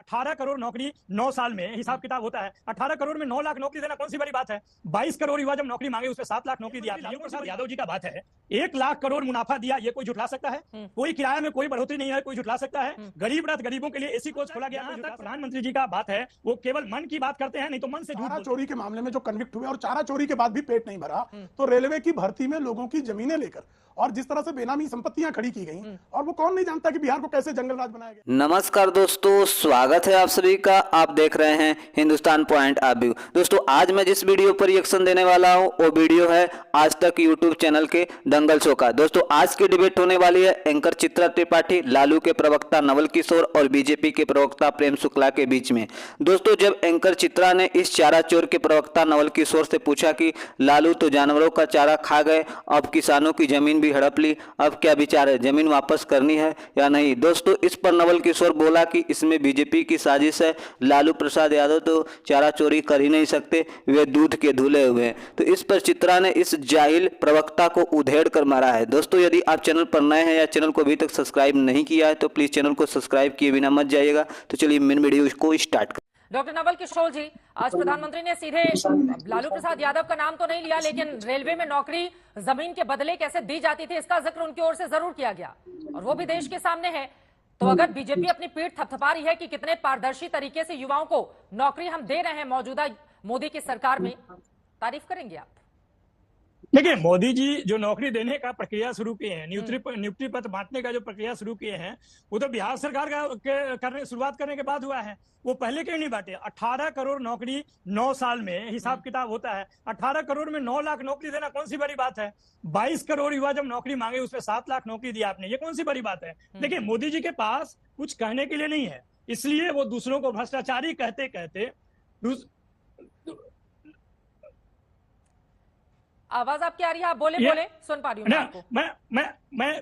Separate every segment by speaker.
Speaker 1: 18 करोड़ नौकरी 9 साल में हिसाब किताब होता है। 18 करोड़ में 9 लाख नौकरी देना कौन सी बड़ी बात है? 22 करोड़ युवा जब नौकरी मांगे उसमें 7 लाख नौकरी दिया। लालू प्रसाद यादव जी का बात है 1 लाख करोड़ मुनाफा दिया, ये कोई झुठला सकता है? कोई किराए में कोई बढ़ोतरी नहीं है, कोई झुठला सकता है? गरीब रथ गरीबों के लिए एसी कोच खोला गया। प्रधानमंत्री जी का बात है वो केवल मन की बात करते हैं, नहीं तो मन से झूठ।
Speaker 2: चारा चोरी के मामले में जो कन्विक्ट हुए और चारा चोरी के बाद भी पेट नहीं भरा, तो रेलवे की भर्ती में लोगों की जमीनें लेकर और जिस तरह से बेनामी संपत्तियां खड़ी की गई, और वो कौन नहीं जानता कि बिहार को कैसे जंगल राज बनाया गया।
Speaker 3: नमस्कार दोस्तों, स्वागत है आप सभी का। आप देख रहे हैं हिंदुस्तान पॉइंट ऑफ व्यू। दोस्तों आज मैं जिस वीडियो पर रिएक्शन देने वाला हूं वो वीडियो है आज तक यूट्यूब चैनल के दंगल शो का। दोस्तों आज की डिबेट होने वाली है एंकर चित्रा त्रिपाठी, लालू के प्रवक्ता नवल किशोर और बीजेपी के प्रवक्ता प्रेम शुक्ला के बीच में। दोस्तों जब एंकर चित्रा ने इस चारा चोर के प्रवक्ता नवल किशोर से पूछा कि लालू तो जानवरों का चारा खा गए, अब किसानों की जमीन भी हड़प ली, अब क्या विचार है, जमीन वापस करनी है या नहीं। दोस्तों इस पर नवल किशोर बोला कि इसमें बीजेपी की साजिश है, लालू प्रसाद यादव तो चारा चोरी कर ही नहीं सकते, वे दूध के धुले हुए हैं। तो इस पर चित्रा ने इस जाहिल प्रवक्ता को उधेड़ कर मारा है। दोस्तों यदि आप चैनल पर नए हैं या चैनल को अभी तक सब्सक्राइब नहीं किया है तो प्लीज चैनल को सब्सक्राइब किए बिना मत जाइएगा। तो चलिए मेन वीडियो को स्टार्ट कर।
Speaker 4: डॉक्टर नवल किशोर जी, आज प्रधानमंत्री ने सीधे लालू प्रसाद यादव का नाम तो नहीं लिया, लेकिन रेलवे में नौकरी जमीन के बदले कैसे दी जाती थी इसका जिक्र उनकी ओर से जरूर किया गया, और वो भी देश के सामने है। तो अगर बीजेपी अपनी पीठ थपथपा रही है कि कितने पारदर्शी तरीके से युवाओं को नौकरी हम दे रहे हैं मौजूदा मोदी की सरकार में, तारीफ करेंगे आप?
Speaker 1: देखिए मोदी जी जो नौकरी देने का प्रक्रिया शुरू किए हैं, नियुक्ति पत्र बांटने का जो प्रक्रिया शुरू किए हैं, वो तो बिहार सरकार का शुरुआत करने के बाद हुआ है। वो पहले क्यों नहीं बांटे? 18 करोड़ नौकरी 9 साल में हिसाब किताब होता है। 18 करोड़ में 9 लाख नौकरी देना कौन सी बड़ी बात है? 22 करोड़ युवा जब नौकरी मांगे उसमें 7 लाख नौकरी दिया आपने, ये कौन सी बड़ी बात है? देखिए मोदी जी के पास कुछ कहने के लिए नहीं है, इसलिए वो दूसरों को भ्रष्टाचारी कहते कहते
Speaker 4: आवाज आपकी आ रही है, आप बोले सुन पा रही हूँ आपको।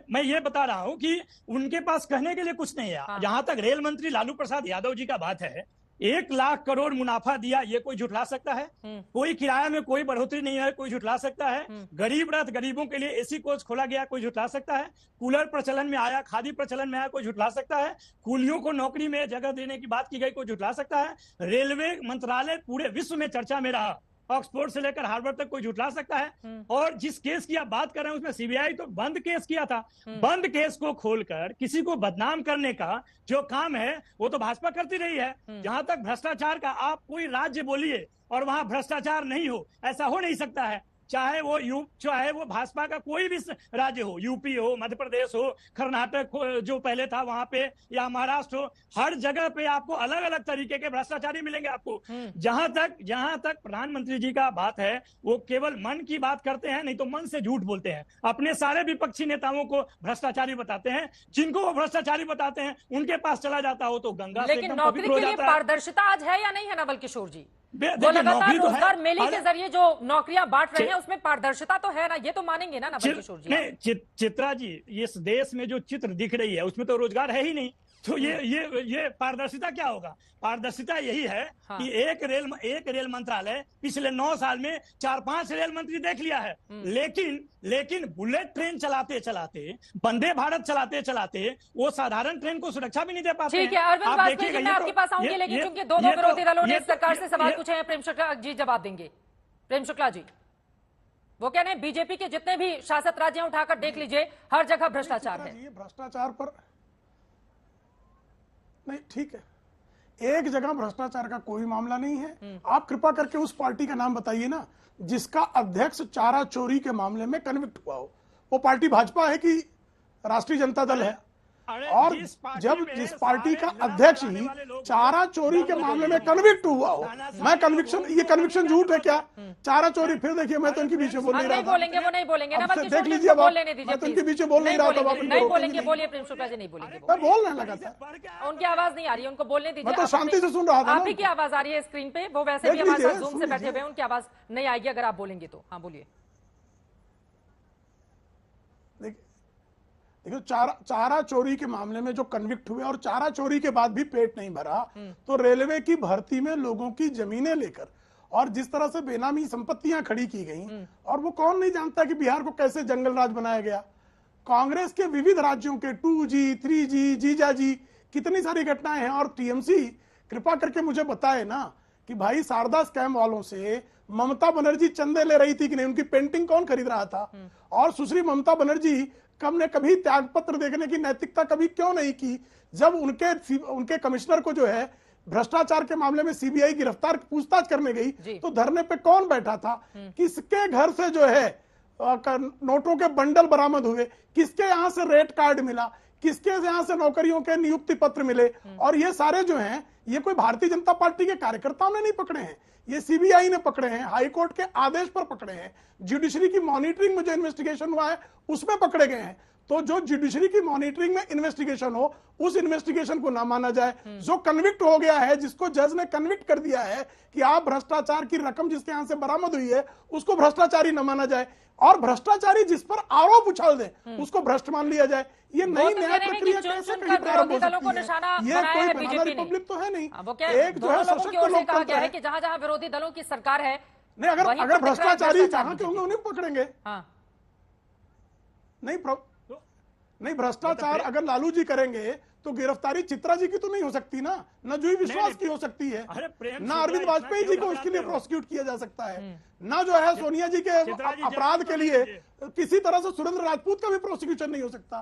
Speaker 1: मैं ये बता रहा हूँ कि उनके पास कहने के लिए कुछ नहीं है।
Speaker 4: हाँ।
Speaker 1: जहां तक रेल मंत्री लालू प्रसाद यादव जी का बात है 1 लाख करोड़ मुनाफा दिया, ये कोई झुठला सकता है? कोई किराए में कोई बढ़ोतरी नहीं है, कोई झुठला सकता है? गरीब रथ गरीबों के लिए एसी कोच खोला गया, कोई झुठला सकता है? कूलर प्रचलन में आया, खादी प्रचलन में आया, कोई झुठला सकता है? कूलियों को नौकरी में जगह देने की बात की गई, कोई झुठला सकता है? रेलवे मंत्रालय पूरे विश्व में चर्चा में रहा, ऑक्सफोर्ड से लेकर हार्वर्ड तक, कोई झुठला सकता है? और जिस केस की आप बात कर रहे हैं उसमें सीबीआई तो बंद केस किया था। बंद केस को खोलकर किसी को बदनाम करने का जो काम है वो तो भाजपा करती रही है। जहां तक भ्रष्टाचार का, आप कोई राज्य बोलिए और वहां भ्रष्टाचार नहीं हो, ऐसा हो नहीं सकता है। चाहे वो भाजपा का कोई भी राज्य हो, यूपी हो, मध्य प्रदेश हो, कर्नाटक हो जो पहले था वहां पे, या महाराष्ट्र हो, हर जगह पे आपको अलग अलग तरीके के भ्रष्टाचारी मिलेंगे आपको। जहां तक प्रधानमंत्री जी का बात है वो केवल मन की बात करते हैं, नहीं तो मन से झूठ बोलते हैं। अपने सारे विपक्षी नेताओं को भ्रष्टाचारी बताते हैं, जिनको वो भ्रष्टाचारी बताते हैं उनके पास चला जाता हो तो गंगा से
Speaker 4: लेकिन नौकरी के लिए पारदर्शिता आज है या नहीं है नवल किशोर जी? वो लगातार रोजगार मेले के जरिए जो नौकरियां बांट रहे हैं उसमें पारदर्शिता तो है ना, ये तो मानेंगे ना नवल किशोर जी?
Speaker 1: चित्रा जी, इस देश में जो चित्र दिख रही है उसमें तो रोजगार है ही नहीं, तो ये पारदर्शिता क्या होगा? पारदर्शिता यही है कि एक रेल मंत्रालय पिछले 9 साल में 4-5 रेल मंत्री देख लिया है, लेकिन बुलेट ट्रेन चलाते चलाते, वंदे भारत चलाते चलाते वो साधारण ट्रेन को सुरक्षा भी नहीं दे पाते।
Speaker 4: ठीक है अरविंद वाजपेयी जी, मैं आपके पास आऊंगी, लेकिन क्योंकि दो विरोधी दलों ने सरकार से सवाल पूछे हैं, प्रेम शुक्ला जी जवाब देंगे। प्रेम शुक्ला जी वो कह रहे हैं बीजेपी के जितने भी शासित राज्य उठाकर देख लीजिए, हर जगह भ्रष्टाचार है।
Speaker 2: भ्रष्टाचार पर नहीं, ठीक है, एक जगह भ्रष्टाचार का कोई मामला नहीं है। आप कृपा करके उस पार्टी का नाम बताइए ना जिसका अध्यक्ष चारा चोरी के मामले में कन्विक्ट हुआ हो। वो पार्टी भाजपा है कि राष्ट्रीय जनता दल है? और जब जिस पार्टी का अध्यक्ष ही चारा चोरी के मामले में कन्विक्ट हुआ हो, मैं ये कन्विक्शन झूठ है क्या? चारा चोरी, फिर देखिए मैं तो इनके बीच में बोल नहीं रहा था।
Speaker 4: वो नहीं बोलेंगे ना,
Speaker 2: देख लीजिए, मैं तो इनके बीच में बोल नहीं रहा था।
Speaker 4: नहीं बोलेंगे, बोलिए प्रेम शुक्ला जी, नहीं बोलेंगे।
Speaker 2: मैं बोलने लगा था,
Speaker 4: उनकी आवाज नहीं आ रही है, उनको बोलने दीजिए।
Speaker 2: मैं तो शांति से सुन रहा था।
Speaker 4: आप ही की आवाज आ रही है स्क्रीन पे, वो वैसे भी हमारे साथ जूम से बैठे हुए हैं, उनकी आवाज नहीं आएगी अगर आप बोलेंगे तो। हाँ बोलिए।
Speaker 2: देखो चारा चोरी के मामले में जो कन्विक्ट हुए और चारा चोरी के बाद भी पेट नहीं भरा, तो रेलवे की भर्ती में लोगों की जमीनें लेकर और जिस तरह से बेनामी संपत्तियां खड़ी की गई, और वो कौन नहीं जानता कि बिहार को कैसे जंगल राज बनाया गया। कांग्रेस के विविध राज्यों के 2G, 3G, जीजाजी, कितनी सारी घटनाएं हैं, और टीएमसी कृपा करके मुझे बताए ना कि भाई शारदा स्कैम वालों से ममता बनर्जी चंदे ले रही थी कि नहीं, उनकी पेंटिंग कौन खरीद रहा था, और सुश्री ममता बनर्जी ने कभी त्यागपत्र देखने की नैतिकता कभी क्यों नहीं की जब उनके कमिश्नर को जो है भ्रष्टाचार के मामले में सीबीआई गिरफ्तार पूछताछ करने गई तो धरने पे कौन बैठा था, किसके घर से जो है नोटों के बंडल बरामद हुए, किसके यहां से रेट कार्ड मिला, किसके यहां से नौकरियों के नियुक्ति पत्र मिले, और ये सारे जो हैं ये कोई भारतीय जनता पार्टी के कार्यकर्ताओं ने नहीं पकड़े हैं, ये सीबीआई ने पकड़े हैं, हाईकोर्ट के आदेश पर पकड़े हैं, जुडिशरी की मॉनिटरिंग में जो इन्वेस्टिगेशन हुआ है उसमें पकड़े गए हैं। तो जो जुडिशरी की मॉनिटरिंग में इन्वेस्टिगेशन हो उस इन्वेस्टिगेशन को ना माना जाए, जो कन्विक्ट हो गया है, जिसको जज ने कन्विक्ट कर दिया है कि आप भ्रष्टाचार की रकम जिसके यहां से बरामद हुई है उसको भ्रष्टाचारी न माना जाए, और भ्रष्टाचारी जिस पर आरोप उछाल दे उसको भ्रष्ट मान लिया जाए। ये नई न्याय प्रक्रिया कैसे कहीं प्रारंभ हो सकती है? ये कोई बनाना रिपब्लिक तो है नहीं, एक जो है सशक्त लोकतंत्र है।
Speaker 4: जहां जहां विरोधी दलों की सरकार है,
Speaker 2: नहीं अगर भ्रष्टाचारी जहां के होंगे उन्हें पकड़ेंगे। नहीं भ्रष्टाचार अगर लालू जी करेंगे तो गिरफ्तारी चित्रा जी की तो नहीं हो सकती ना, न जूही विश्वास की हो सकती है, ना अरविंद वाजपेयी जी को उसके लिए प्रोसिक्यूट किया जा सकता है, ना जो है सोनिया जी के अपराध के लिए किसी तरह से सुरेंद्र राजपूत का भी प्रोसिक्यूशन नहीं हो सकता।